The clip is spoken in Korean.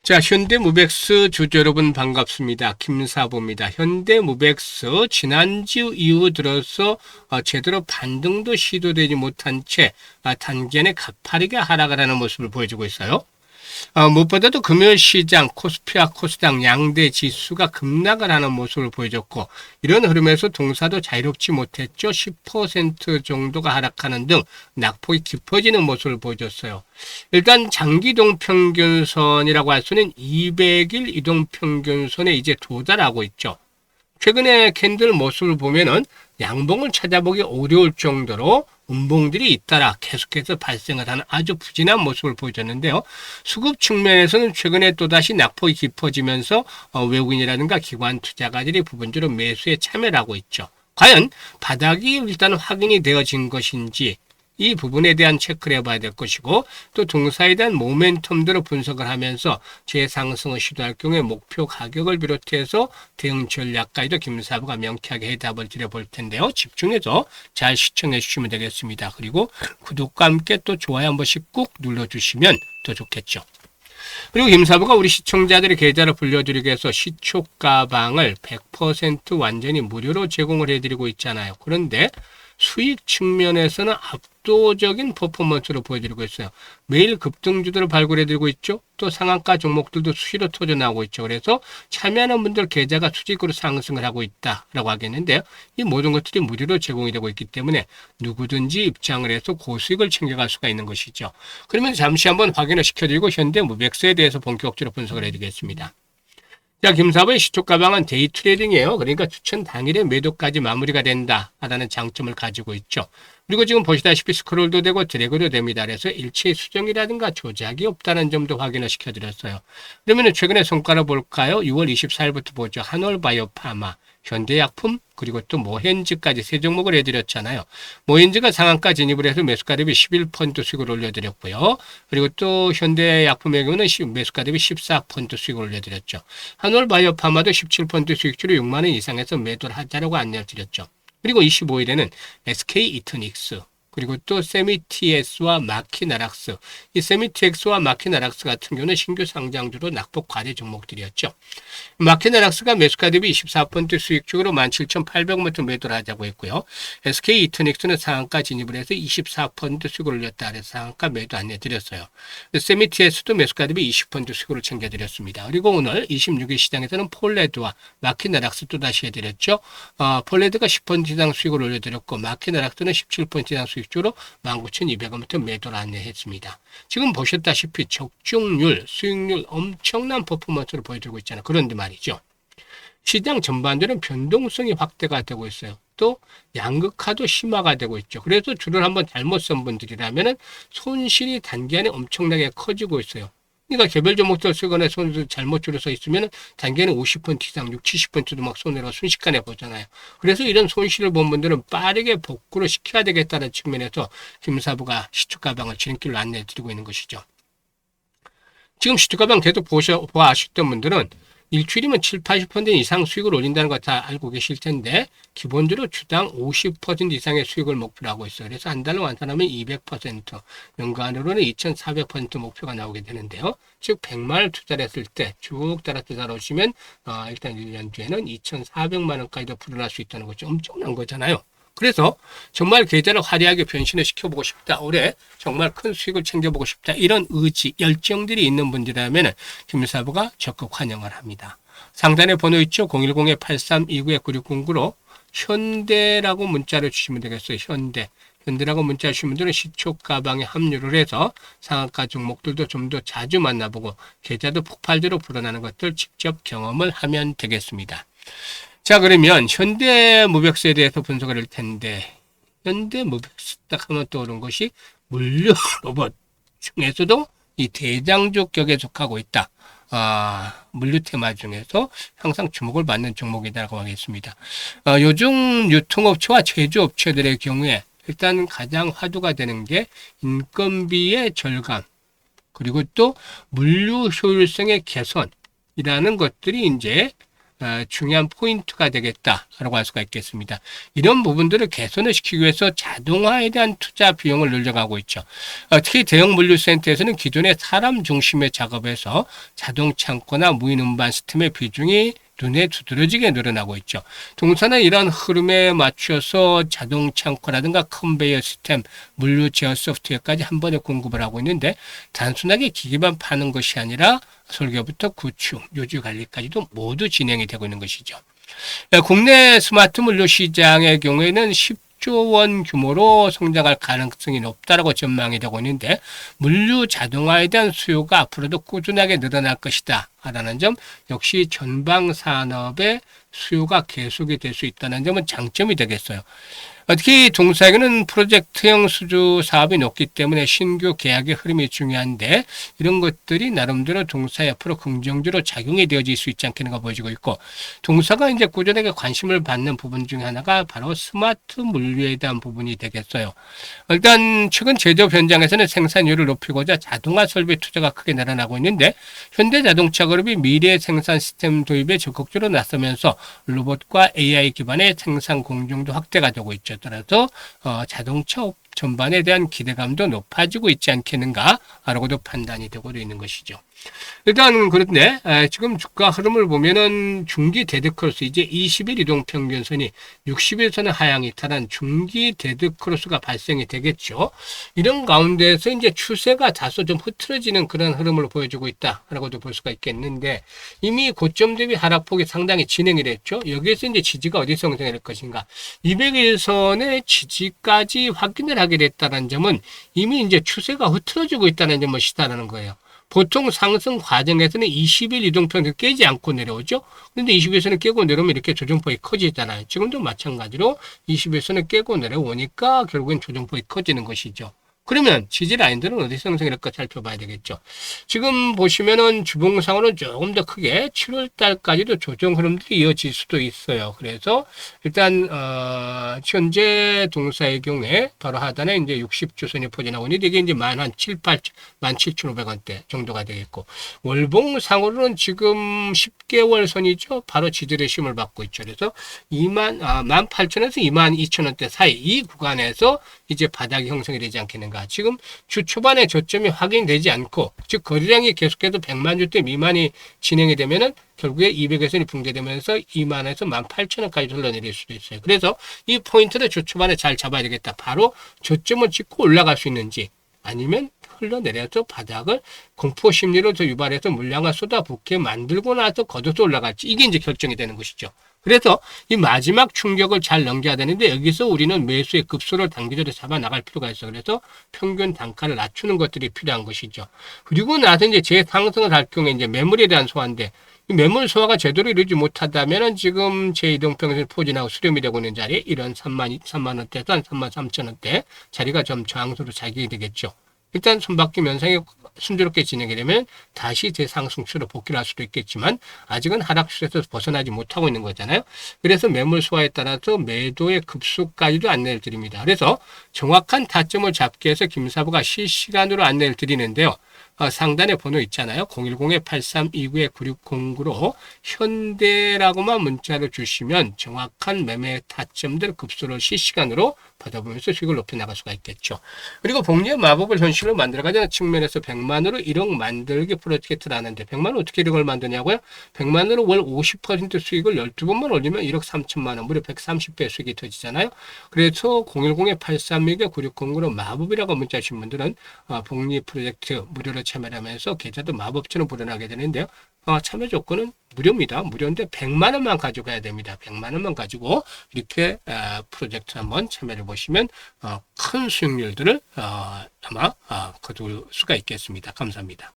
자, 현대무백스 주주 여러분 반갑습니다. 김사부입니다. 현대무백스 지난주 이후 들어서 제대로 반등도 시도되지 못한 채 단기간에 가파르게 하락을 하는 모습을 보여주고 있어요. 무엇보다도 금요일 시장 코스피와 코스닥 양대 지수가 급락을 하는 모습을 보여줬고, 이런 흐름에서 동사도 자유롭지 못했죠. 10% 정도가 하락하는 등 낙폭이 깊어지는 모습을 보여줬어요. 일단 장기 이동평균선이라고 할 수는 200일 이동평균선에 이제 도달하고 있죠. 최근에 캔들 모습을 보면은 양봉을 찾아보기 어려울 정도로 음봉들이 잇따라 계속해서 발생을 하는 아주 부진한 모습을 보여줬는데요. 수급 측면에서는 최근에 또다시 낙폭이 깊어지면서 외국인이라든가 기관 투자가들이 부분적으로 매수에 참여를 하고 있죠. 과연 바닥이 일단 확인이 되어진 것인지 이 부분에 대한 체크를 해봐야 될 것이고, 또 동사에 대한 모멘텀들을 분석을 하면서 재상승을 시도할 경우에 목표 가격을 비롯해서 대응 전략까지도 김사부가 명쾌하게 해답을 드려볼 텐데요. 집중해서 잘 시청해 주시면 되겠습니다. 그리고 구독과 함께 또 좋아요 한 번씩 꾹 눌러주시면 더 좋겠죠. 그리고 김사부가 우리 시청자들의 계좌를 불려드리기 위해서 시초 가방을 100% 완전히 무료로 제공을 해드리고 있잖아요. 그런데 수익 측면에서는 압도적인 퍼포먼스로 보여드리고 있어요. 매일 급등주들을 발굴해드리고 있죠. 또 상한가 종목들도 수시로 터져나오고 있죠. 그래서 참여하는 분들 계좌가 수직으로 상승을 하고 있다라고 하겠는데요. 이 모든 것들이 무료로 제공이 되고 있기 때문에 누구든지 입장을 해서 고수익을 챙겨갈 수가 있는 것이죠. 그러면 잠시 한번 확인을 시켜드리고 현대무백스에 대해서 본격적으로 분석을 해드리겠습니다. 자, 김사부의 시초 가방은 데이 트레이딩이에요. 그러니까 추천 당일에 매도까지 마무리가 된다라는 장점을 가지고 있죠. 그리고 지금 보시다시피 스크롤도 되고 드래그도 됩니다. 그래서 일체의 수정이라든가 조작이 없다는 점도 확인을 시켜드렸어요. 그러면 최근에 성과를 볼까요? 6월 24일부터 보죠. 한올바이오파마, 현대약품, 그리고 또 모헨즈까지 세 종목을 해드렸잖아요. 모헨즈가 상한가 진입을 해서 매수가 대비 11% 수익을 올려드렸고요. 그리고 또 현대약품의 경우는 매수가 대비 14% 수익을 올려드렸죠. 한올바이오파마도 17% 수익주로 6만 원 이상에서 매도를 하자라고 안내를 드렸죠. 그리고 25일에는 SK 이터닉스, 그리고 또 세미TS와 마키나락스, 이 세미TX와 마키나락스 같은 경우는 신규 상장주로 낙폭 과대 종목들이었죠. 마키나락스가 매수가 대비 24% 수익적으로 17,800원부터 매도를 하자고 했고요. SK 이터닉스는 상한가 진입을 해서 24% 수익을 올렸다 그래서 상한가 매도 안내드렸어요. 세미TS도 매수가 대비 20% 수익을 챙겨드렸습니다. 그리고 오늘 26일 시장에서는 폴레드와 마키나락스 또다시 해드렸죠. 폴레드가 10% 이상 수익을 올려드렸고 마키나락스는 17% 이상 수익적으로 19,200원부터 매도를 안내했습니다. 지금 보셨다시피 적중률, 수익률 엄청난 퍼포먼스를 보여주고 있잖아요. 그런데 말이죠. 시장 전반적으로 변동성이 확대가 되고 있어요. 또 양극화도 심화가 되고 있죠. 그래서 줄을 한번 잘못 쓴 분들이라면 손실이 단기간에 엄청나게 커지고 있어요. 그러니까 개별 종목들 쓰거나 손을 잘못 줄을 서 있으면 단기에는 50% 이상, 60, 70%도 막 손해가 순식간에 보잖아요. 그래서 이런 손실을 본 분들은 빠르게 복구를 시켜야 되겠다는 측면에서 김사부가 시초가방을 지름길로 안내해 드리고 있는 것이죠. 지금 시초가방 계속 보아하셨던 분들은 일주일이면 7, 80% 이상 수익을 올린다는 거 다 알고 계실 텐데, 기본적으로 주당 50% 이상의 수익을 목표로 하고 있어요. 그래서 한 달로 환산하면 200%, 연간으로는 2400% 목표가 나오게 되는데요. 즉 100만 원 투자를 했을 때 쭉 따라 투자를 오시면 일단 1년 뒤에는 2400만 원까지도 불어날 수 있다는 거죠. 엄청난 거잖아요. 그래서 정말 계좌를 화려하게 변신을 시켜보고 싶다. 올해 정말 큰 수익을 챙겨보고 싶다. 이런 의지, 열정들이 있는 분들이라면 김사부가 적극 환영을 합니다. 상단에 번호 있죠? 010-8329-9609로 현대라고 문자를 주시면 되겠어요. 현대라고 문자 주시면 분들은 시초 가방에 합류를 해서 상한가 종목들도 좀 더 자주 만나보고 계좌도 폭발적으로 불어나는 것들 직접 경험을 하면 되겠습니다. 자, 그러면 현대무백스에 대해서 분석을 할 텐데, 현대무백스 딱 하면 떠오른 것이 물류 로봇 중에서도 이 대장주 격에 속하고 있다. 물류 테마 중에서 항상 주목을 받는 종목이라고 하겠습니다. 요즘 유통업체와 제조업체들의 경우에 일단 가장 화두가 되는 게 인건비의 절감, 그리고 또 물류 효율성의 개선이라는 것들이 이제 중요한 포인트가 되겠다라고 할 수가 있겠습니다. 이런 부분들을 개선을 시키기 위해서 자동화에 대한 투자 비용을 늘려가고 있죠. 특히 대형 물류센터에서는 기존의 사람 중심의 작업에서 자동 창고나 무인 운반 시스템의 비중이 눈에 두드러지게 늘어나고 있죠. 동사는 이런 흐름에 맞춰서 자동 창고라든가 컨베이어 시스템, 물류 제어 소프트웨어까지 한 번에 공급을 하고 있는데 단순하게 기기만 파는 것이 아니라 설계부터 구축, 유지 관리까지도 모두 진행이 되고 있는 것이죠. 국내 스마트 물류 시장의 경우에는 10조 원 규모로 성장할 가능성이 높다라고 전망이 되고 있는데 물류 자동화에 대한 수요가 앞으로도 꾸준하게 늘어날 것이다 라는 점, 역시 전방 산업의 수요가 계속이 될 수 있다는 점은 장점이 되겠어요. 특히 동사에게는 프로젝트형 수주 사업이 높기 때문에 신규 계약의 흐름이 중요한데 이런 것들이 나름대로 동사에 앞으로 긍정적으로 작용이 되어질 수 있지 않겠는가 보여지고 있고, 동사가 이제 꾸준하게 관심을 받는 부분 중에 하나가 바로 스마트 물류에 대한 부분이 되겠어요. 일단 최근 제조업 현장에서는 생산율을 높이고자 자동화 설비 투자가 크게 늘어나고 있는데 현대자동차그룹이 미래 생산 시스템 도입에 적극적으로 나서면서 로봇과 AI 기반의 생산 공정도 확대가 되고 있죠. 따라서 자동차 업 전반에 대한 기대감도 높아지고 있지 않겠는가라고도 판단이 되고 있는 것이죠. 일단 그런데 지금 주가 흐름을 보면은 중기 데드크로스, 이제 20일 이동평균선이 60일선의 하향 이탈한 중기 데드크로스가 발생이 되겠죠. 이런 가운데서 이제 추세가 다소 좀 흐트러지는 그런 흐름을 보여주고 있다라고도 볼 수가 있겠는데 이미 고점 대비 하락폭이 상당히 진행이 됐죠. 여기에서 이제 지지가 어디서 형성될 것인가? 200일선의 지지까지 확인을 하게 됐다는 점은 이미 이제 추세가 흐트러지고 있다는 점을 시사하는 거예요. 보통 상승 과정에서는 20일 이동평균 깨지 않고 내려오죠. 그런데 20일선을 깨고 내려오면 이렇게 조정폭이 커지잖아요. 지금도 마찬가지로 20일선을 깨고 내려오니까 결국엔 조정폭이 커지는 것이죠. 그러면 지지 라인들은 어디서 형성될까 살펴봐야 되겠죠. 지금 보시면은 주봉상으로는 조금 더 크게 7월 달까지도 조정 흐름들이 이어질 수도 있어요. 그래서 일단 현재 동사의 경우에 바로 하단에 이제 60주선이 포진하고 있는데 이게 이제 17,500원대 정도가 되겠고, 월봉상으로는 지금 10개월 선이죠. 바로 지지의 힘을 받고 있죠. 그래서 18,000원에서 22,000원대 사이 이 구간에서 이제 바닥이 형성이 되지 않겠는가. 지금 주 초반에 저점이 확인되지 않고, 즉 거래량이 계속해서 100만 주대 미만이 진행이 되면은 결국에 200에선이 붕괴되면서 2만에서 18,000원까지 흘러내릴 수도 있어요. 그래서 이 포인트를 주 초반에 잘 잡아야 되겠다. 바로 저점을 찍고 올라갈 수 있는지, 아니면 흘러내려서 바닥을 공포 심리로 더 유발해서 물량을 쏟아붓게 만들고 나서 걷어서 올라갈지, 이게 이제 결정이 되는 것이죠. 그래서 이 마지막 충격을 잘 넘겨야 되는데 여기서 우리는 매수의 급소를 단기적으로 잡아 나갈 필요가 있어. 그래서 평균 단가를 낮추는 것들이 필요한 것이죠. 그리고 나서 이제 재상승을 할 경우에 이제 매물에 대한 소화인데, 이 매물 소화가 제대로 이루지 못하다면은 지금 제2동평균 포진하고 수렴이 되고 있는 자리에 이런 3만 원대에서 한 3만 3천 원대 자리가 좀 저항수로 작용이 되겠죠. 일단 손바뀜 현상이 순조롭게 진행이 되면 다시 대상승추로 복귀를 할 수도 있겠지만 아직은 하락추세에서 벗어나지 못하고 있는 거잖아요. 그래서 매물 소화에 따라서 매도의 급속까지도 안내를 드립니다. 그래서 정확한 타점을 잡기 위해서 김사부가 실시간으로 안내를 드리는데요. 상단에 번호 있잖아요. 010-8329-9609로 현대라고만 문자를 주시면 정확한 매매 타점들 급소를 실시간으로 받아보면서 수익을 높여나갈 수가 있겠죠. 그리고 복리의 마법을 현실로 만들어가자는 측면에서 100만으로 1억 만들기 프로젝트를 하는데 100만원 어떻게 1억을 만드냐고요? 100만원으로 월 50% 수익을 12번만 올리면 1억 3천만 원, 무려 130배 수익이 터지잖아요. 그래서 010-8329-9609로 마법이라고 문자 주신 분들은 복리 프로젝트 무료로 참여를 하면서 계좌도 마법처럼 불어나게 되는데요. 참여 조건은 무료입니다. 무료인데 100만 원만 가져가야 됩니다. 100만 원만 가지고 이렇게 프로젝트 한번 참여해 보시면 큰 수익률들을 아마 거둘 수가 있겠습니다. 감사합니다.